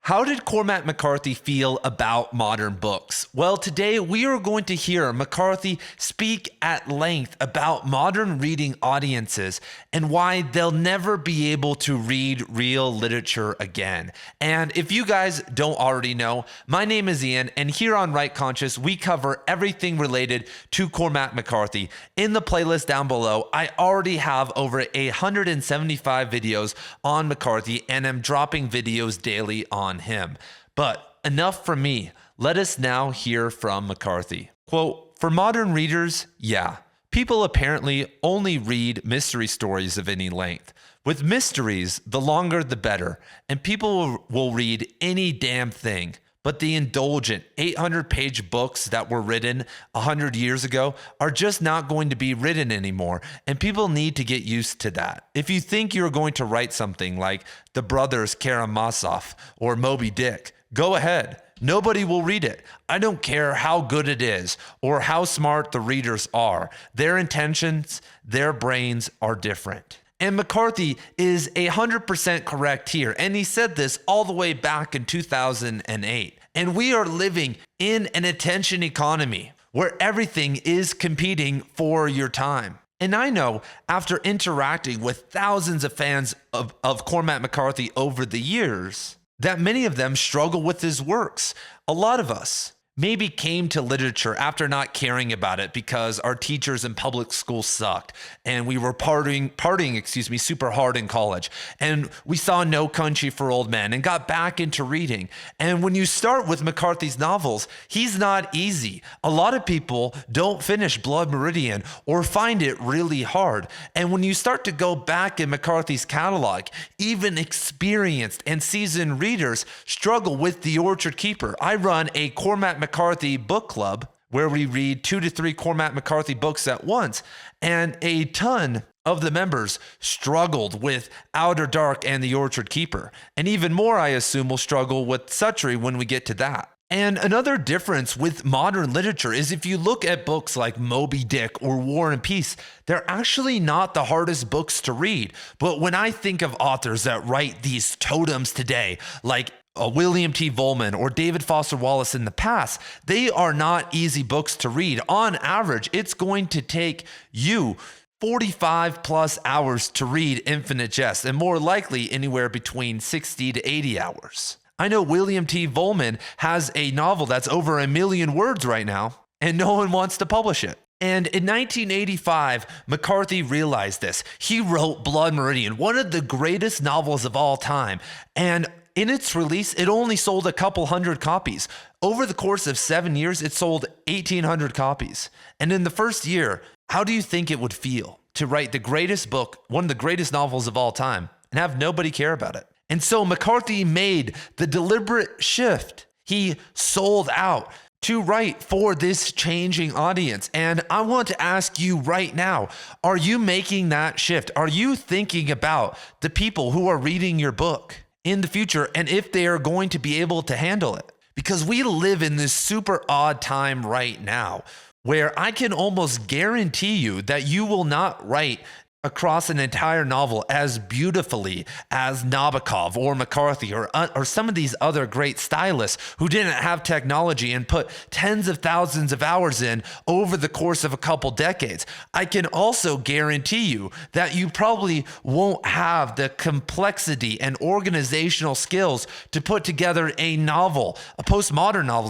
How did Cormac McCarthy feel about modern books? Well, today we are going to hear McCarthy speak at length about modern reading audiences and why they'll never be able to read real literature again. And if you guys don't already know, my name is Ian, and here on Right Conscious, we cover everything related to Cormac McCarthy. In the playlist down below, I already have over 175 videos on McCarthy, and I'm dropping videos daily on him. But enough from me. Let us now hear from McCarthy. Quote, "For modern readers, yeah, people apparently only read mystery stories of any length. With mysteries, the longer the better, and people will read any damn thing. But the indulgent 800-page books that were written 100 years ago are just not going to be written anymore, and people need to get used to that. If you think you're going to write something like The Brothers Karamazov or Moby Dick, go ahead. Nobody will read it. I don't care how good it is or how smart the readers are. Their intentions, their brains are different." And McCarthy is 100% correct here. And he said this all the way back in 2008. And we are living in an attention economy where everything is competing for your time. And I know after interacting with thousands of fans of Cormac McCarthy over the years, that many of them struggle with his works. A lot of us maybe came to literature after not caring about it because our teachers in public school sucked and we were partying super hard in college, and we saw No Country for Old Men and got back into reading. And when you start with McCarthy's novels, he's not easy. A lot of people don't finish Blood Meridian or find it really hard. And when you start to go back in McCarthy's catalog, even experienced and seasoned readers struggle with The Orchard Keeper. I run a Cormac McCarthy book club where we read 2 to 3 Cormac McCarthy books at once, and a ton of the members struggled with Outer Dark and The Orchard Keeper, and even more, I assume, will struggle with Suttree when we get to that. And another difference with modern literature is if you look at books like Moby Dick or War and Peace, they're actually not the hardest books to read. But when I think of authors that write these totems today, like William T. Vollmann or David Foster Wallace in the past, they are not easy books to read. On average, it's going to take you 45 plus hours to read Infinite Jest, and more likely anywhere between 60 to 80 hours. I know William T. Vollmann has a novel that's over 1 million words right now, and no one wants to publish it. And in 1985, McCarthy realized this. He wrote Blood Meridian, one of the greatest novels of all time, and in its release, it only sold a couple hundred copies. Over the course of 7 years, it sold 1,800 copies. And in the first year, how do you think it would feel to write the greatest book, one of the greatest novels of all time, and have nobody care about it? And so McCarthy made the deliberate shift. He sold out to write for this changing audience. And I want to ask you right now, are you making that shift? Are you thinking about the people who are reading your book in the future and if they are going to be able to handle it? Because we live in this super odd time right now where I can almost guarantee you that you will not write across an entire novel as beautifully as Nabokov or McCarthy or some of these other great stylists who didn't have technology and put tens of thousands of hours in over the course of a couple decades. I can also guarantee you that you probably won't have the complexity and organizational skills to put together a novel, a postmodern novel,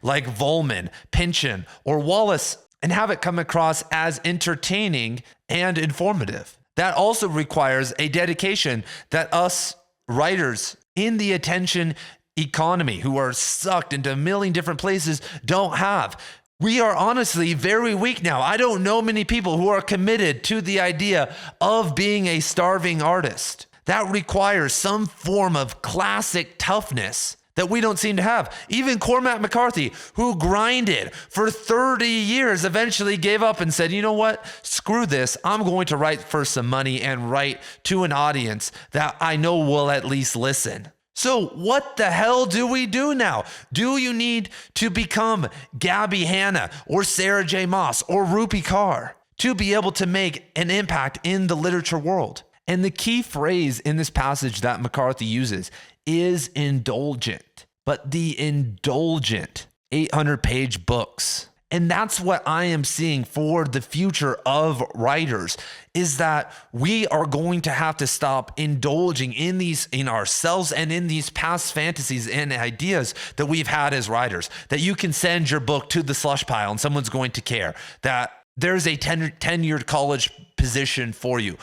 like Vollmann, Pynchon, or Wallace, and have it come across as entertaining and informative. That also requires a dedication that us writers in the attention economy who are sucked into a million different places don't have. We are honestly very weak now. I don't know many people who are committed to the idea of being a starving artist. That requires some form of classic toughness that we don't seem to have. Even Cormac McCarthy, who grinded for 30 years, eventually gave up and said, you know what? Screw this. I'm going to write for some money and write to an audience that I know will at least listen. So what the hell do we do now? Do you need to become Gabby Hanna or Sarah J. Maas or Rupi Kaur to be able to make an impact in the literature world? And the key phrase in this passage that McCarthy uses is indulgent, but the indulgent 800-page books. And that's what I am seeing for the future of writers, is that we are going to have to stop indulging in ourselves and in these past fantasies and ideas that we've had as writers, that you can send your book to the slush pile and someone's going to care, that there's a tenured college position for you,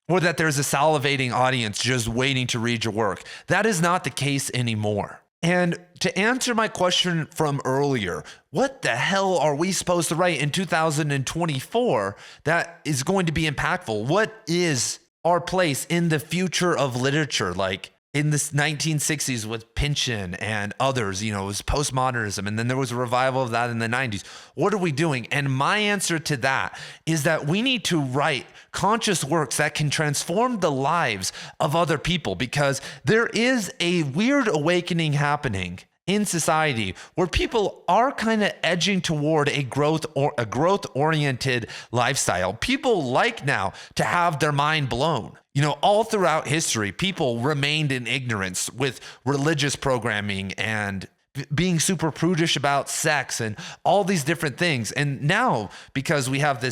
or that there's a salivating audience just waiting to read your work. That is not the case anymore. And to answer my question from earlier, what the hell are we supposed to write in 2024 that is going to be impactful? What is our place in the future of literature? Like in the 1960s with Pynchon and others, it was postmodernism, and then there was a revival of that in the 90s. What are we doing? And my answer to that is that we need to write conscious works that can transform the lives of other people, because there is a weird awakening happening in society where people are kind of edging toward a growth-oriented lifestyle. People like now to have their mind blown. All throughout history, people remained in ignorance with religious programming and being super prudish about sex and all these different things. And now, because we have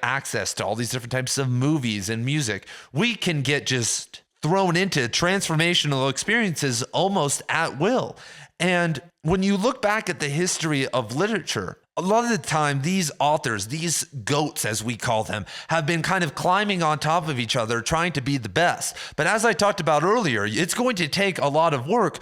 access to all these different types of movies and music, we can get just thrown into transformational experiences almost at will. And when you look back at the history of literature, a lot of the time, these authors, these goats, as we call them, have been kind of climbing on top of each other, trying to be the best. But as I talked about earlier, it's going to take a lot of work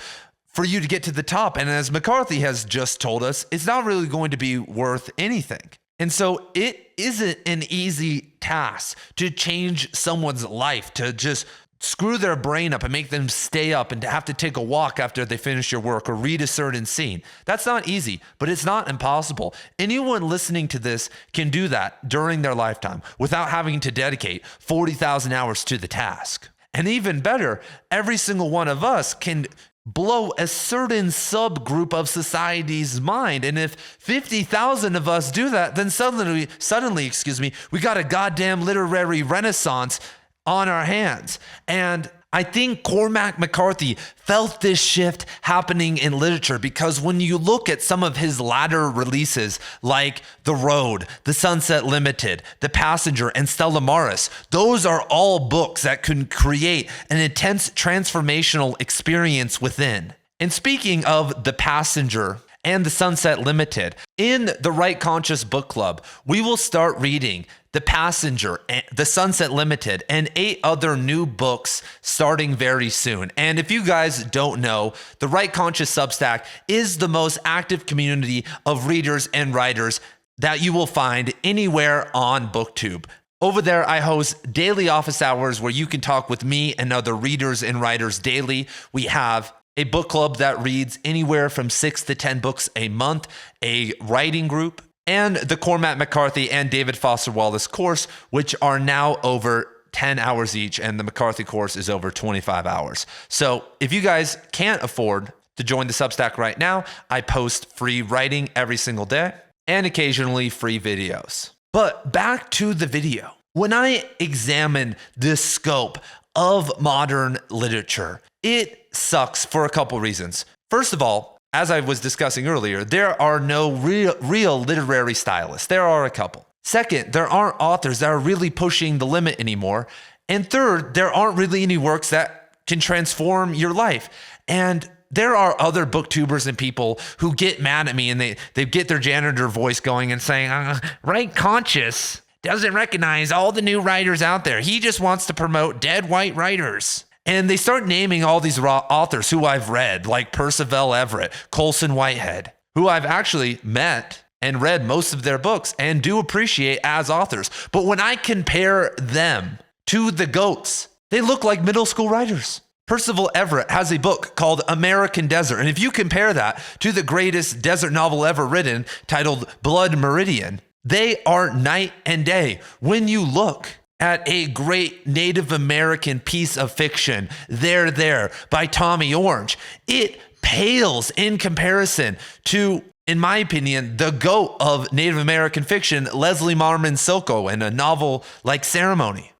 for you to get to the top. And as McCarthy has just told us, it's not really going to be worth anything. And so it isn't an easy task to change someone's life, to just screw their brain up and make them stay up and to have to take a walk after they finish your work or read a certain scene. That's not easy, but it's not impossible. Anyone listening to this can do that during their lifetime without having to dedicate 40,000 hours to the task. And even better, every single one of us can blow a certain subgroup of society's mind. And if 50,000 of us do that, then suddenly, we got a goddamn literary renaissance on our hands. And I think Cormac McCarthy felt this shift happening in literature, because when you look at some of his latter releases like The Road, The Sunset Limited, The Passenger, and Stella Maris, those are all books that can create an intense transformational experience within. And speaking of The Passenger and The Sunset Limited, in the Right Conscious Book Club, we will start reading The Passenger, The Sunset Limited, and 8 other new books starting very soon. And if you guys don't know, the Right Conscious Substack is the most active community of readers and writers that you will find anywhere on BookTube. Over there, I host daily office hours where you can talk with me and other readers and writers daily. We have a book club that reads anywhere from 6 to 10 books a month, a writing group, and the Cormac McCarthy and David Foster Wallace course, which are now over 10 hours each, and the McCarthy course is over 25 hours. So if you guys can't afford to join the Substack right now, I post free writing every single day and occasionally free videos. But back to the video. When I examine the scope of modern literature, it sucks for a couple reasons. First of all, as I was discussing earlier, there are no real literary stylists. There are a couple. Second, there aren't authors that are really pushing the limit anymore. And third, there aren't really any works that can transform your life. And there are other booktubers and people who get mad at me, and they get their janitor voice going and saying, Right Conscious doesn't recognize all the new writers out there. He just wants to promote dead white writers. And they start naming all these authors who I've read, like Percival Everett, Colson Whitehead, who I've actually met and read most of their books and do appreciate as authors. But when I compare them to the GOATs, they look like middle school writers. Percival Everett has a book called American Desert. And if you compare that to the greatest desert novel ever written, titled Blood Meridian, they are night and day. When you look at a great Native American piece of fiction, There by Tommy Orange, it pales in comparison to, in my opinion, the GOAT of Native American fiction, Leslie Marmon Silko, in a novel like Ceremony.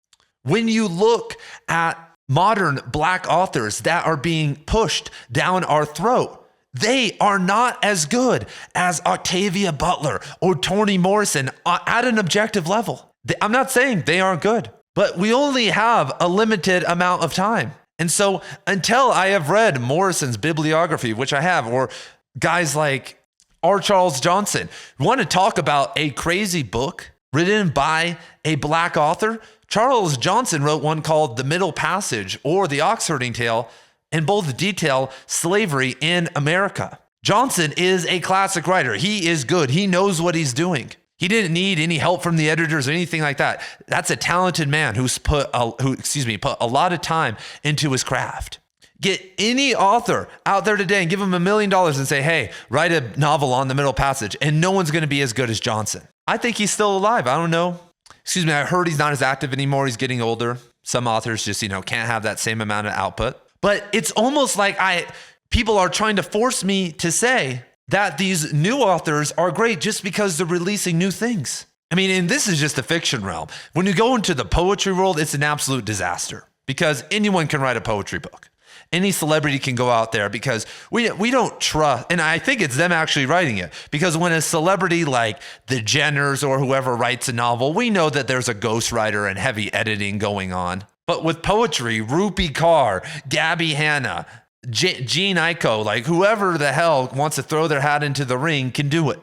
When you look at modern Black authors that are being pushed down our throat, they are not as good as Octavia Butler or Toni Morrison at an objective level. I'm not saying they aren't good, but we only have a limited amount of time. And so until I have read Morrison's bibliography, which I have, or guys like R. Charles Johnson, want to talk about a crazy book written by a Black author? Charles Johnson wrote one called The Middle Passage or The Ox Herding Tale, and both detail slavery in America. Johnson is a classic writer. He is good. He knows what he's doing. He didn't need any help from the editors or anything like that. That's a talented man who's put a lot of time into his craft. Get any author out there today and give him $1 million and say, hey, write a novel on The Middle Passage, and no one's going to be as good as Johnson. I think he's still alive. I don't know. I heard he's not as active anymore. He's getting older. Some authors just, can't have that same amount of output. But it's almost like people are trying to force me to say that these new authors are great just because they're releasing new things. And this is just the fiction realm. When you go into the poetry world, it's an absolute disaster because anyone can write a poetry book. Any celebrity can go out there because we don't trust, and I think it's them actually writing it, because when a celebrity like the Jenners or whoever writes a novel, we know that there's a ghostwriter and heavy editing going on. But with poetry, Rupi Kaur, Gabby Hanna, Gene Ico, like whoever the hell wants to throw their hat into the ring can do it.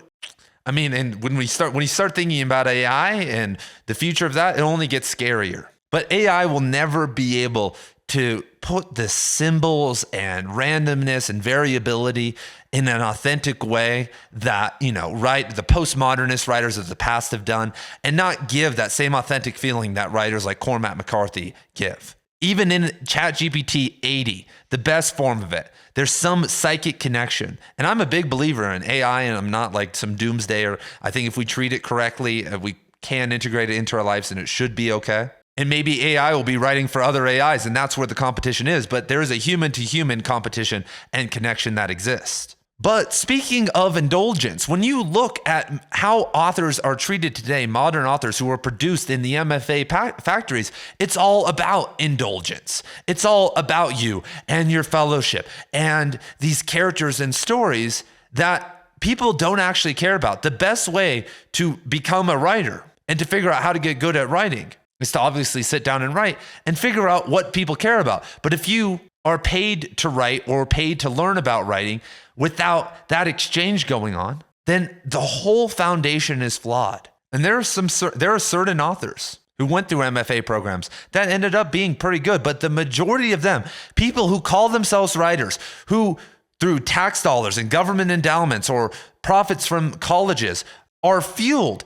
And when you start thinking about AI and the future of that, it only gets scarier. But AI will never be able to put the symbols and randomness and variability in an authentic way that, the postmodernist writers of the past have done, and not give that same authentic feeling that writers like Cormac McCarthy give. Even in ChatGPT 80, the best form of it, there's some psychic connection. And I'm a big believer in AI, and I'm not like some doomsdayer. I think if we treat it correctly, we can integrate it into our lives, and it should be okay. And maybe AI will be writing for other AIs, and that's where the competition is. But there is a human-to-human competition and connection that exists. But speaking of indulgence, when you look at how authors are treated today, modern authors who are produced in the MFA factories, it's all about indulgence. It's all about you and your fellowship and these characters and stories that people don't actually care about. The best way to become a writer and to figure out how to get good at writing is to obviously sit down and write and figure out what people care about. But if you are paid to write or paid to learn about writing without that exchange going on, then the whole foundation is flawed. And there are certain authors who went through MFA programs that ended up being pretty good, but the majority of them, people who call themselves writers, who through tax dollars and government endowments or profits from colleges are fueled,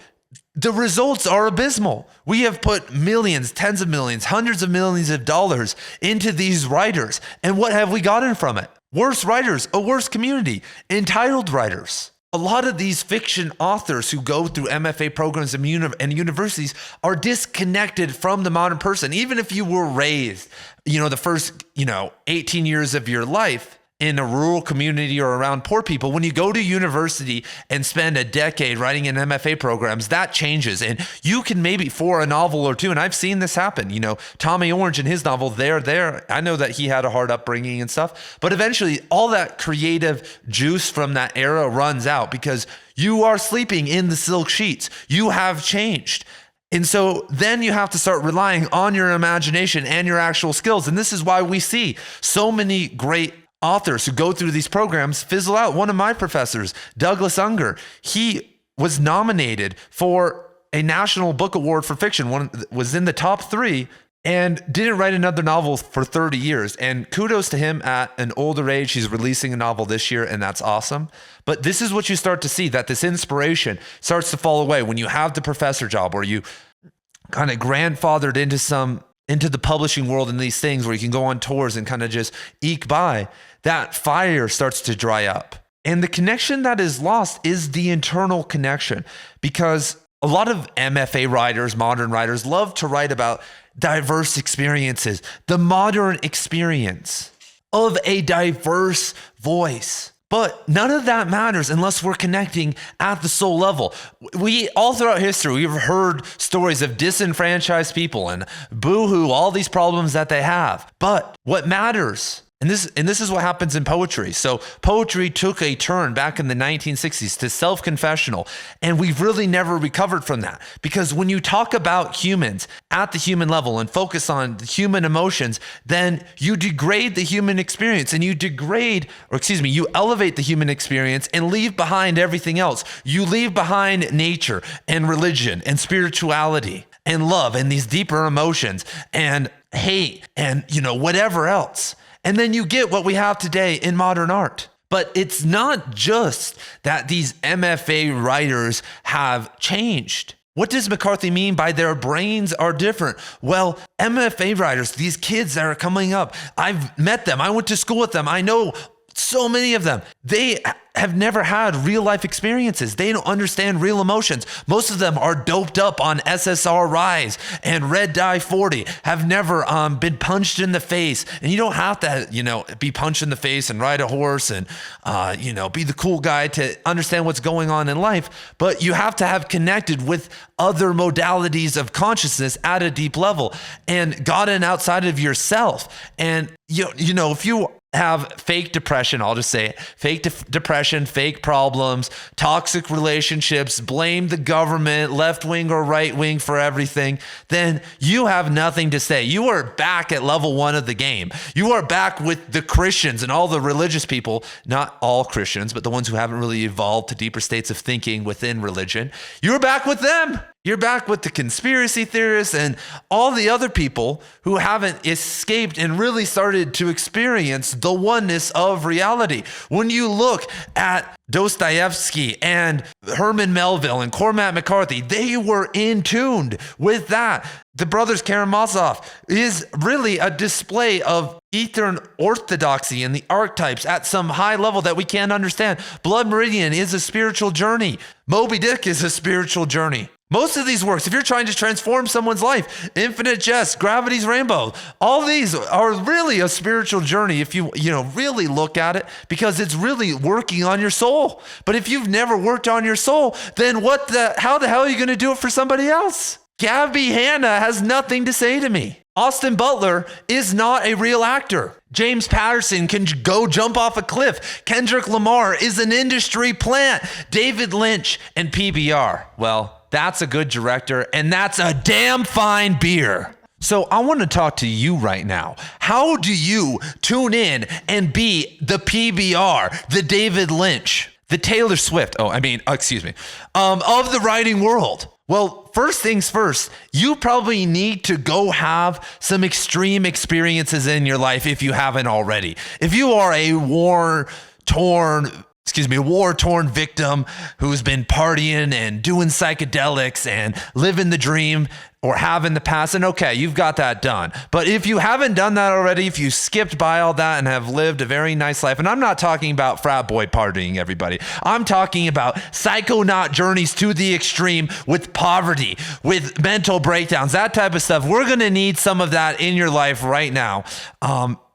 the results are abysmal. We have put millions, tens of millions, hundreds of millions of dollars into these writers. And what have we gotten from it? Worse writers, a worse community, entitled writers. A lot of these fiction authors who go through MFA programs and universities are disconnected from the modern person. Even if you were raised, the first, 18 years of your life in a rural community or around poor people, when you go to university and spend a decade writing in MFA programs, that changes. And you can maybe for a novel or two, and I've seen this happen, Tommy Orange in his novel, There, I know that he had a hard upbringing and stuff, but eventually all that creative juice from that era runs out because you are sleeping in the silk sheets. You have changed. And so then you have to start relying on your imagination and your actual skills. And this is why we see so many great authors who go through these programs fizzle out. One of my professors, Douglas Unger, he was nominated for a National Book Award for fiction, was in the top 3 and didn't write another novel for 30 years. And kudos to him at an older age. He's releasing a novel this year, and that's awesome. But this is what you start to see, that this inspiration starts to fall away when you have the professor job where you kind of grandfathered into the publishing world and these things where you can go on tours and kind of just eke by. That fire starts to dry up. And the connection that is lost is the internal connection, because a lot of MFA writers, modern writers, love to write about diverse experiences, the modern experience of a diverse voice. But none of that matters unless we're connecting at the soul level. We all throughout history, we've heard stories of disenfranchised people and boo-hoo, all these problems that they have. But what matters, and this is what happens in poetry. So poetry took a turn back in the 1960s to self-confessional, and we've really never recovered from that. Because when you talk about humans at the human level and focus on the human emotions, then you degrade the human experience, and you elevate the human experience and leave behind everything else. You leave behind nature and religion and spirituality and love and these deeper emotions and hate and, whatever else. And then you get what we have today in modern art. But it's not just that these MFA writers have changed. What does McCarthy mean by their brains are different? Well, MFA writers, these kids that are coming up, I've met them. I went to school with them. I know so many of them. They have never had real life experiences. They don't understand real emotions. Most of them are doped up on SSRIs and red dye 40, have never been punched in the face. And you don't have to, be punched in the face and ride a horse and, be the cool guy to understand what's going on in life. But you have to have connected with other modalities of consciousness at a deep level and gotten outside of yourself. And, if you have fake depression, I'll just say it, fake depression, fake problems, toxic relationships, blame the government, left wing or right wing for everything, then you have nothing to say. You are back at level 1 of the game. You are back with the Christians and all the religious people, not all Christians, but the ones who haven't really evolved to deeper states of thinking within religion. You're back with them. You're back with the conspiracy theorists and all the other people who haven't escaped and really started to experience the oneness of reality. When you look at Dostoevsky and Herman Melville and Cormac McCarthy, they were in tune with that. The brothers Karamazov is really a display of Eastern orthodoxy and the archetypes at some high level that we can't understand. Blood Meridian is a spiritual journey. Moby Dick is a spiritual journey. Most of these works, if you're trying to transform someone's life, Infinite Jest, Gravity's Rainbow, all these are really a spiritual journey if you really look at it, because it's really working on your soul. But if you've never worked on your soul, then how the hell are you going to do it for somebody else? Gabby Hanna has nothing to say to me. Austin Butler is not a real actor. James Patterson can go jump off a cliff. Kendrick Lamar is an industry plant. David Lynch and PBR, well, that's a good director, and that's a damn fine beer. So I want to talk to you right now. How do you tune in and be the PBR, the David Lynch, the Taylor Swift, of the writing world? Well, first things first, you probably need to go have some extreme experiences in your life if you haven't already. If you are a war-torn victim who's been partying and doing psychedelics and living the dream or have in the past, and okay, you've got that done. But if you haven't done that already, if you skipped by all that and have lived a very nice life, and I'm not talking about frat boy partying, everybody. I'm talking about psychonaut journeys to the extreme with poverty, with mental breakdowns, that type of stuff. We're going to need some of that in your life right now.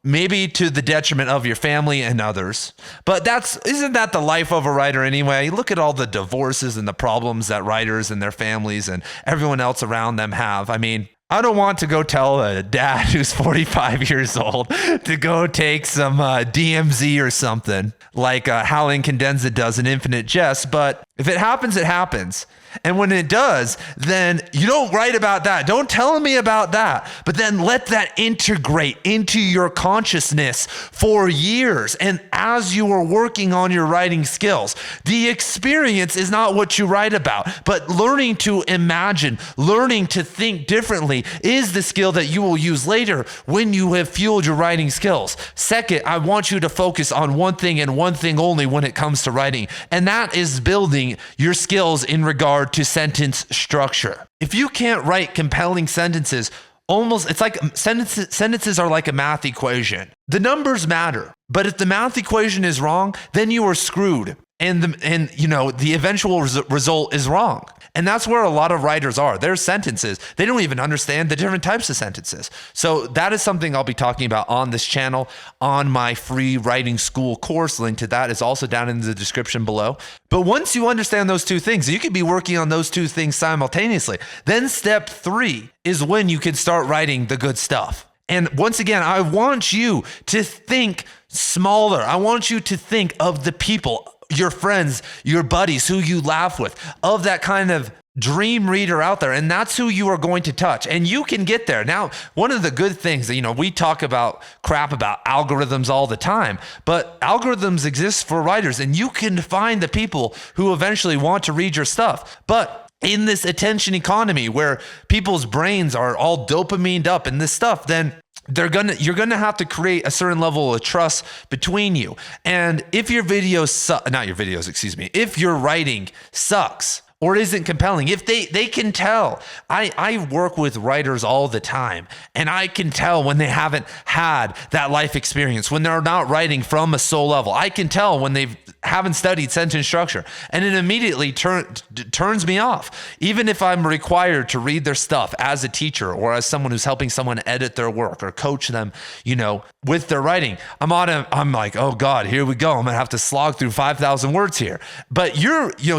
Maybe to the detriment of your family and others. But isn't that the life of a writer anyway? Look at all the divorces and the problems that writers and their families and everyone else around them have. I mean, I don't want to go tell a dad who's 45 years old to go take some DMZ or something like Howling Condensa does in Infinite Jest, but if it happens, it happens. And when it does, then you don't write about that. Don't tell me about that. But then let that integrate into your consciousness for years. And as you are working on your writing skills, the experience is not what you write about, but learning to imagine, learning to think differently is the skill that you will use later when you have fueled your writing skills. Second, I want you to focus on one thing and one thing only when it comes to writing, and that is building your skills in regard to sentence structure. If you can't write compelling sentences, it's like sentences are like a math equation. The numbers matter, but if the math equation is wrong, then you are screwed, and the eventual result is wrong. And that's where a lot of writers are. Their sentences, they don't even understand the different types of sentences. So that is something I'll be talking about on this channel, on my free writing school course. Link to that is also down in the description below. But once you understand those two things, you could be working on those two things simultaneously. Then step 3 is when you can start writing the good stuff. And once again, I want you to think smaller. I want you to think of the people, your friends, your buddies, who you laugh with, of that kind of dream reader out there. And that's who you are going to touch. And you can get there. Now, one of the good things that, we talk about crap about algorithms all the time, but algorithms exist for writers, and you can find the people who eventually want to read your stuff. But in this attention economy where people's brains are all dopamined up in this stuff, then you're gonna have to create a certain level of trust between you. And if your if your writing sucks or isn't compelling, if they can tell. I work with writers all the time, and I can tell when they haven't had that life experience, when they're not writing from a soul level. I can tell when they haven't studied sentence structure, and it immediately turns me off. Even if I'm required to read their stuff as a teacher or as someone who's helping someone edit their work or coach them, with their writing, I'm like, oh God, here we go. I'm gonna have to slog through 5,000 words here. But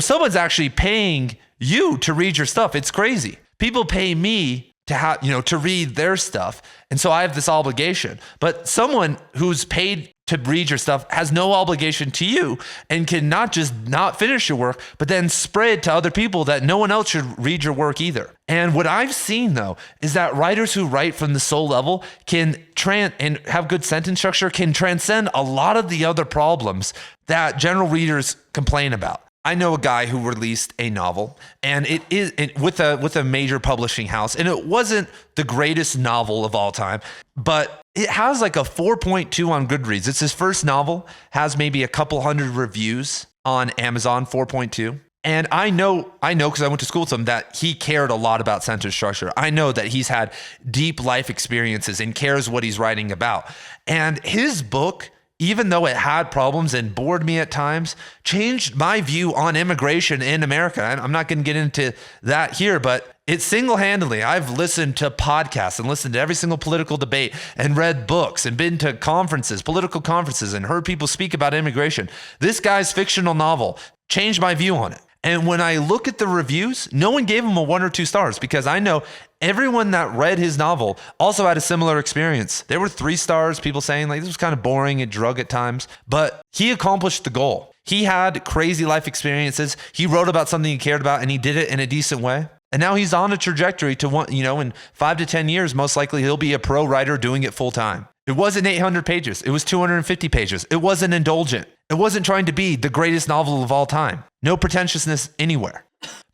someone's actually paying you to read your stuff. It's crazy. People pay me to have, to read their stuff. And so I have this obligation. But someone who's paid to read your stuff has no obligation to you and can not just not finish your work, but then spread to other people that no one else should read your work either. And what I've seen though, is that writers who write from the soul level and have good sentence structure can transcend a lot of the other problems that general readers complain about. I know a guy who released a novel, and it is with a major publishing house, and it wasn't the greatest novel of all time, but it has like a 4.2 on Goodreads. It's his first novel, has maybe a couple hundred reviews on Amazon, 4.2. And I know because I went to school with him, that he cared a lot about sentence structure. I know that he's had deep life experiences and cares what he's writing about. And his book, even though it had problems and bored me at times, changed my view on immigration in America. I'm not going to get into that here, but it single-handedly, I've listened to podcasts and listened to every single political debate and read books and been to conferences, political conferences, and heard people speak about immigration. This guy's fictional novel changed my view on it. And when I look at the reviews, no one gave him a 1 or 2 stars, because I know everyone that read his novel also had a similar experience. There were 3 stars, people saying like this was kind of boring and drug at times, but he accomplished the goal. He had crazy life experiences. He wrote about something he cared about, and he did it in a decent way. And now he's on a trajectory to in 5 to 10 years, most likely he'll be a pro writer doing it full time. It wasn't 800 pages. It was 250 pages. It wasn't indulgent. It wasn't trying to be the greatest novel of all time. No pretentiousness anywhere.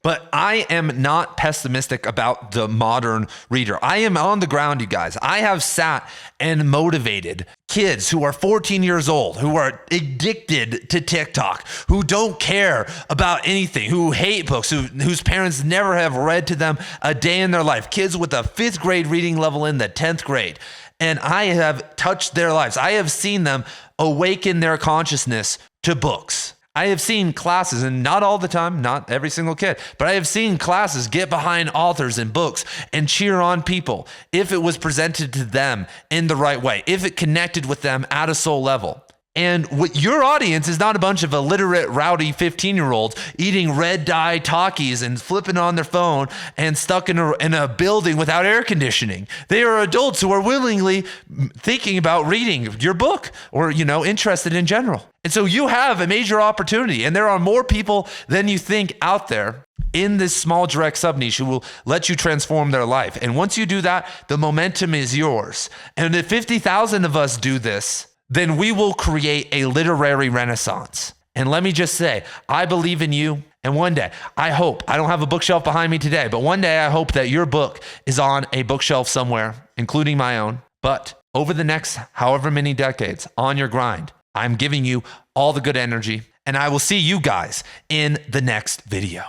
But I am not pessimistic about the modern reader. I am on the ground, you guys. I have sat and motivated kids who are 14 years old, who are addicted to TikTok, who don't care about anything, who hate books, whose parents never have read to them a day in their life. Kids with a 5th grade reading level in the 10th grade. And I have touched their lives. I have seen them awaken their consciousness to books. I have seen classes, and not all the time, not every single kid, but I have seen classes get behind authors and books and cheer on people if it was presented to them in the right way, if it connected with them at a soul level. And what your audience is not a bunch of illiterate, rowdy 15-year-olds eating red dye Takis and flipping on their phone and stuck in a building without air conditioning. They are adults who are willingly thinking about reading your book or, interested in general. And so you have a major opportunity, and there are more people than you think out there in this small direct sub-niche who will let you transform their life. And once you do that, the momentum is yours. And if 50,000 of us do this, then we will create a literary renaissance. And let me just say, I believe in you. And one day, I hope, I don't have a bookshelf behind me today, but one day I hope that your book is on a bookshelf somewhere, including my own. But over the next however many decades, on your grind, I'm giving you all the good energy, and I will see you guys in the next video.